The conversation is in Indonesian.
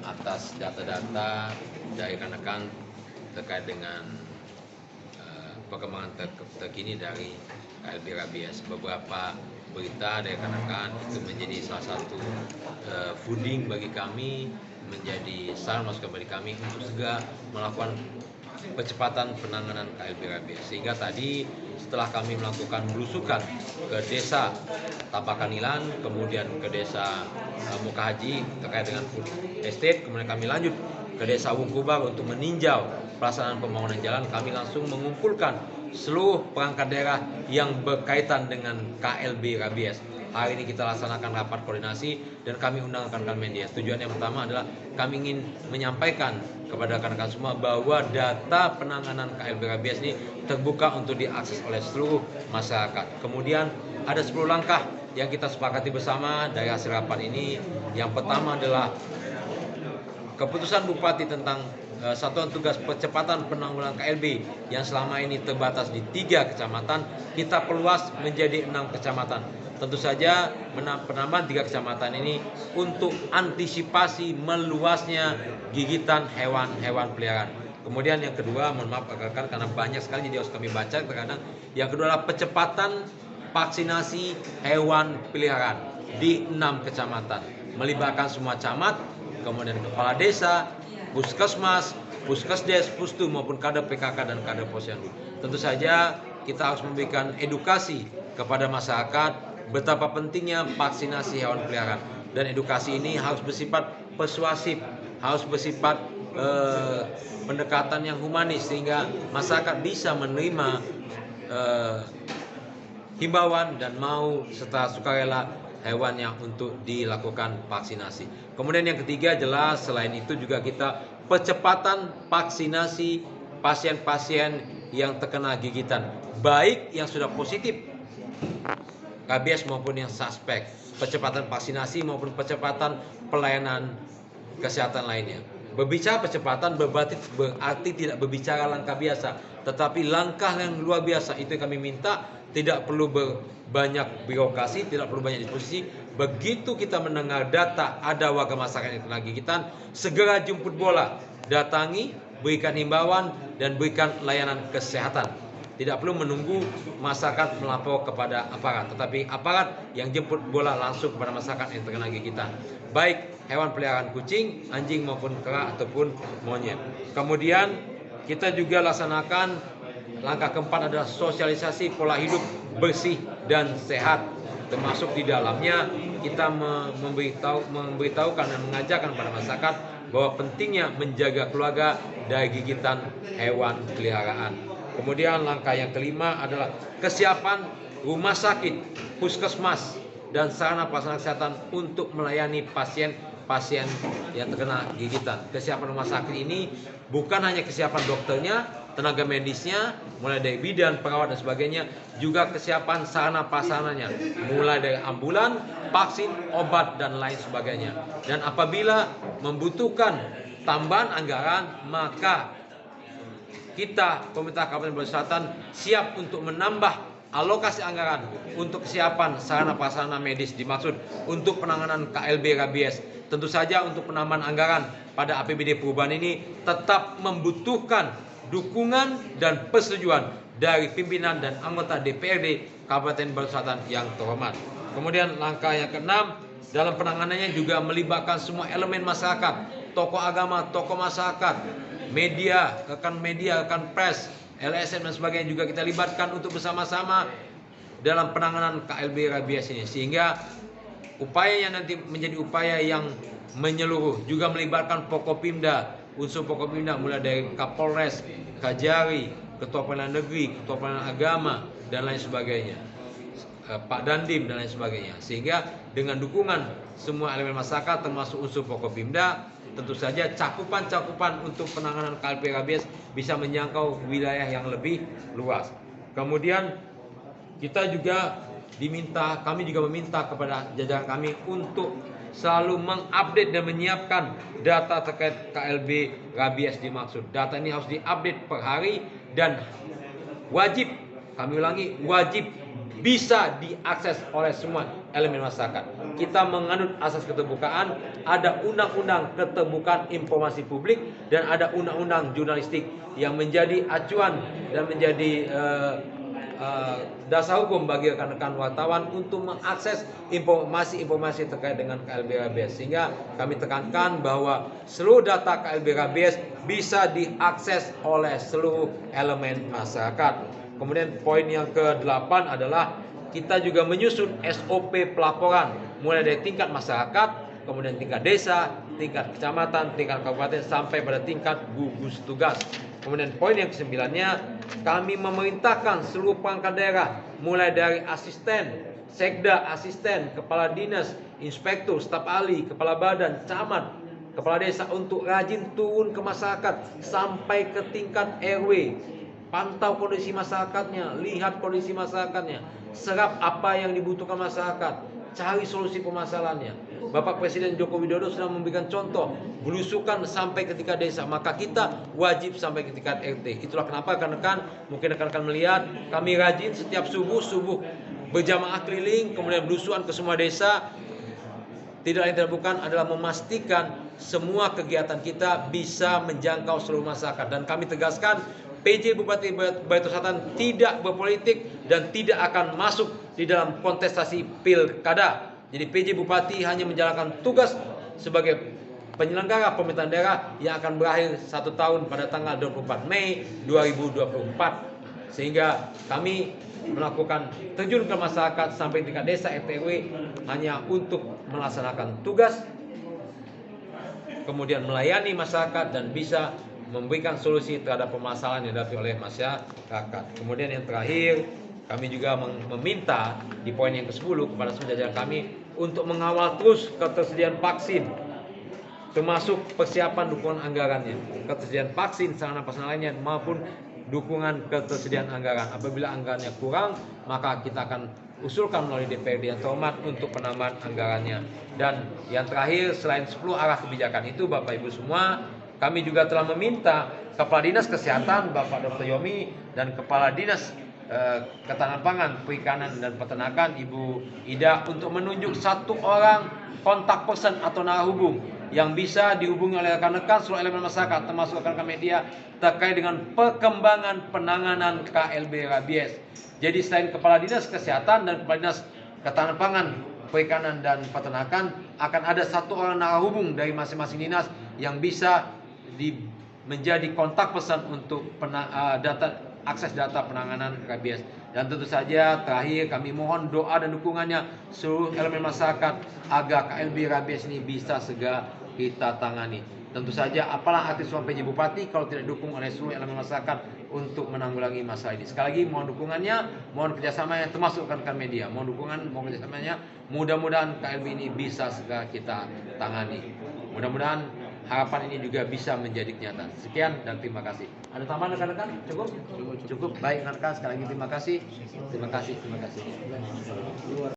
atas data-data dari rekan-rekan terkait dengan perkembangan terkini dari KLB Rabies. Beberapa berita dari rekan-rekan itu menjadi salah satu fooding bagi kami, menjadi saran masukan bagi kami untuk segera melakukan percepatan penanganan KLB Rabies. Sehingga tadi setelah kami melakukan belusukan ke desa Tapakanilan, kemudian ke desa Muka Haji terkait dengan food estate, kemudian kami lanjut ke desa Wungkubar untuk meninjau pelaksanaan pembangunan jalan. Kami langsung mengumpulkan seluruh perangkat daerah yang berkaitan dengan KLB Rabies. Hari ini kita laksanakan rapat koordinasi dan kami undang rekan-rekan media. Tujuan yang pertama adalah kami ingin menyampaikan kepada rekan-rekan semua bahwa data penanganan KLB Rabies ini terbuka untuk diakses oleh seluruh masyarakat. Kemudian ada 10 langkah yang kita sepakati bersama dari hasil rapat ini. Yang pertama adalah keputusan Bupati tentang Satuan Tugas Percepatan Penanggulangan KLB yang selama ini terbatas di 3 kecamatan, kita perluas menjadi 6 kecamatan. Tentu saja penambahan 3 kecamatan ini untuk antisipasi meluasnya gigitan hewan-hewan peliharaan. Kemudian yang kedua, mohon maaf rekan-rekan karena banyak sekali jadi harus kami baca terkadang. Yang kedua adalah percepatan vaksinasi hewan peliharaan di 6 kecamatan, melibatkan semua camat, kemudian kepala desa, puskesmas, puskesdes, pustu maupun kader PKK dan kader posyandu. Tentu saja kita harus memberikan edukasi kepada masyarakat betapa pentingnya vaksinasi hewan peliharaan, dan edukasi ini harus bersifat persuasif, harus bersifat pendekatan yang humanis sehingga masyarakat bisa menerima himbauan dan mau secara sukarela hewannya untuk dilakukan vaksinasi. Kemudian yang ketiga jelas selain itu juga kita percepatan vaksinasi pasien-pasien yang terkena gigitan, baik yang sudah positif rabies maupun yang suspek. Percepatan vaksinasi maupun percepatan pelayanan kesehatan lainnya. Berbicara percepatan berarti tidak berbicara langkah biasa, tetapi langkah yang luar biasa. Itu yang kami minta, tidak perlu banyak birokrasi, tidak perlu banyak diskusi. Begitu kita mendengar data ada warga masyarakat yang kena gigitan, segera jemput bola, datangi, berikan himbauan dan berikan layanan kesehatan. Tidak perlu menunggu masyarakat melapor kepada aparat, tetapi aparat yang jemput bola langsung kepada masyarakat yang terkena gigitan, baik hewan peliharaan kucing, anjing maupun kera ataupun monyet. Kemudian kita juga laksanakan langkah keempat adalah sosialisasi pola hidup bersih dan sehat, termasuk di dalamnya kita memberitahukan dan mengajarkan kepada masyarakat bahwa pentingnya menjaga keluarga dari gigitan hewan peliharaan. Kemudian langkah yang kelima adalah kesiapan rumah sakit, puskesmas, dan sarana pelaksana kesehatan untuk melayani pasien yang terkena gigitan. Kesiapan rumah sakit ini bukan hanya kesiapan dokternya, tenaga medisnya, mulai dari bidan, perawat dan sebagainya, juga kesiapan sarana prasarananya, mulai dari ambulan, vaksin, obat dan lain sebagainya. Dan apabila membutuhkan tambahan anggaran, maka kita pemerintah Kabupaten Bogor Selatan siap untuk menambah alokasi anggaran untuk kesiapan sarana prasarana medis dimaksud untuk penanganan KLB Rabies. Tentu saja untuk penambahan anggaran pada APBD perubahan ini tetap membutuhkan dukungan dan persetujuan dari pimpinan dan anggota DPRD Kabupaten Bogor Selatan yang terhormat. Kemudian langkah yang keenam, dalam penanganannya juga melibatkan semua elemen masyarakat, tokoh agama, tokoh masyarakat, media, rekan pers, LSM dan sebagainya juga kita libatkan untuk bersama-sama dalam penanganan KLB Rabies ini, sehingga upayanya nanti menjadi upaya yang menyeluruh, juga melibatkan Pokopimda, unsur Pokopimda mulai dari Kapolres, Kajari, Ketua Pengadilan Negeri, Ketua Pengadilan Agama dan lain sebagainya, Pak Dandim dan lain sebagainya, sehingga dengan dukungan semua elemen masyarakat termasuk unsur Pokopimda, tentu saja cakupan untuk penanganan KLB Rabies bisa menjangkau wilayah yang lebih luas. Kemudian kami juga meminta kepada jajaran kami untuk selalu mengupdate dan menyiapkan data terkait KLB Rabies dimaksud. Data ini harus diupdate per hari dan wajib, kami ulangi, wajib bisa diakses oleh semua elemen masyarakat. kita menganut asas keterbukaan, ada undang-undang keterbukaan informasi publik dan ada undang-undang jurnalistik yang menjadi acuan dan menjadi dasar hukum bagi rekan-rekan wartawan untuk mengakses informasi-informasi terkait dengan KLB Rabies. Sehingga kami tekankan bahwa seluruh data KLB Rabies bisa diakses oleh seluruh elemen masyarakat. Kemudian poin yang ke-8 adalah kita juga menyusun SOP pelaporan mulai dari tingkat masyarakat, kemudian tingkat desa, tingkat kecamatan, tingkat kabupaten sampai pada tingkat gugus tugas. Kemudian poin yang ke-9-nya, kami memerintahkan seluruh perangkat daerah mulai dari asisten, sekda, asisten, kepala dinas, inspektur, staf ahli, kepala badan, camat, kepala desa untuk rajin turun ke masyarakat sampai ke tingkat RW. Pantau kondisi masyarakatnya, lihat kondisi masyarakatnya, serap apa yang dibutuhkan masyarakat, cari solusi permasalahannya. Bapak Presiden Joko Widodo sudah memberikan contoh belusukan sampai ke tingkat desa, maka kita wajib sampai ke tingkat RT. Itulah kenapa rekan-rekan, mungkin rekan-rekan melihat kami rajin setiap subuh berjamaah keliling, kemudian belusukan ke semua desa. Tidak lain tidak bukan adalah memastikan semua kegiatan kita bisa menjangkau seluruh masyarakat. Dan kami tegaskan PJ Bupati Barito Selatan tidak berpolitik dan tidak akan masuk di dalam kontestasi pilkada. Jadi PJ Bupati hanya menjalankan tugas sebagai penyelenggara pemerintahan daerah yang akan berakhir 1 tahun pada tanggal 24 Mei 2024. Sehingga kami melakukan terjun ke masyarakat sampai tingkat desa RT/RW hanya untuk melaksanakan tugas, kemudian melayani masyarakat dan bisa memberikan solusi terhadap permasalahan yang dihadapi oleh masyarakat. Kemudian yang terakhir, kami juga meminta di poin yang ke-10 kepada semua jajaran kami untuk mengawal terus ketersediaan vaksin, termasuk persiapan dukungan anggarannya, ketersediaan vaksin, sarana prasarana lainnya maupun dukungan ketersediaan anggaran. Apabila anggarannya kurang, maka kita akan usulkan melalui DPRD yang terhormat untuk penambahan anggarannya. Dan yang terakhir, selain 10 arah kebijakan itu, Bapak Ibu semua, kami juga telah meminta Kepala Dinas Kesehatan Bapak Dr. Yomi dan Kepala Dinas Ketahanan Pangan, Perikanan dan Peternakan Ibu Ida untuk menunjuk 1 orang kontak person atau narahubung yang bisa dihubungi oleh rekan-rekan seluruh elemen masyarakat termasuk rekan-rekan media terkait dengan perkembangan penanganan KLB Rabies. Jadi selain Kepala Dinas Kesehatan dan Kepala Dinas Ketahanan Pangan, Perikanan dan Peternakan, akan ada 1 orang narahubung dari masing-masing dinas yang bisa menjadi kontak person untuk akses data penanganan rabies. Dan tentu saja terakhir kami mohon doa dan dukungannya seluruh elemen masyarakat agar KLB Rabies ini bisa segera kita tangani. Tentu saja apalah arti seorang PJ Bupati kalau tidak didukung oleh seluruh elemen masyarakat untuk menanggulangi masalah ini. Sekali lagi mohon dukungannya, mohon kerjasamanya termasuk rekan-rekan media. Mohon dukungan, mohon kerjasamanya. Mudah-mudahan KLB ini bisa segera kita tangani. Mudah-mudahan harapan ini juga bisa menjadi kenyataan. Sekian dan terima kasih. Ada tambahan rekan-rekan? Cukup? Cukup. Baik rekan-rekan, sekali lagi terima kasih. Terima kasih.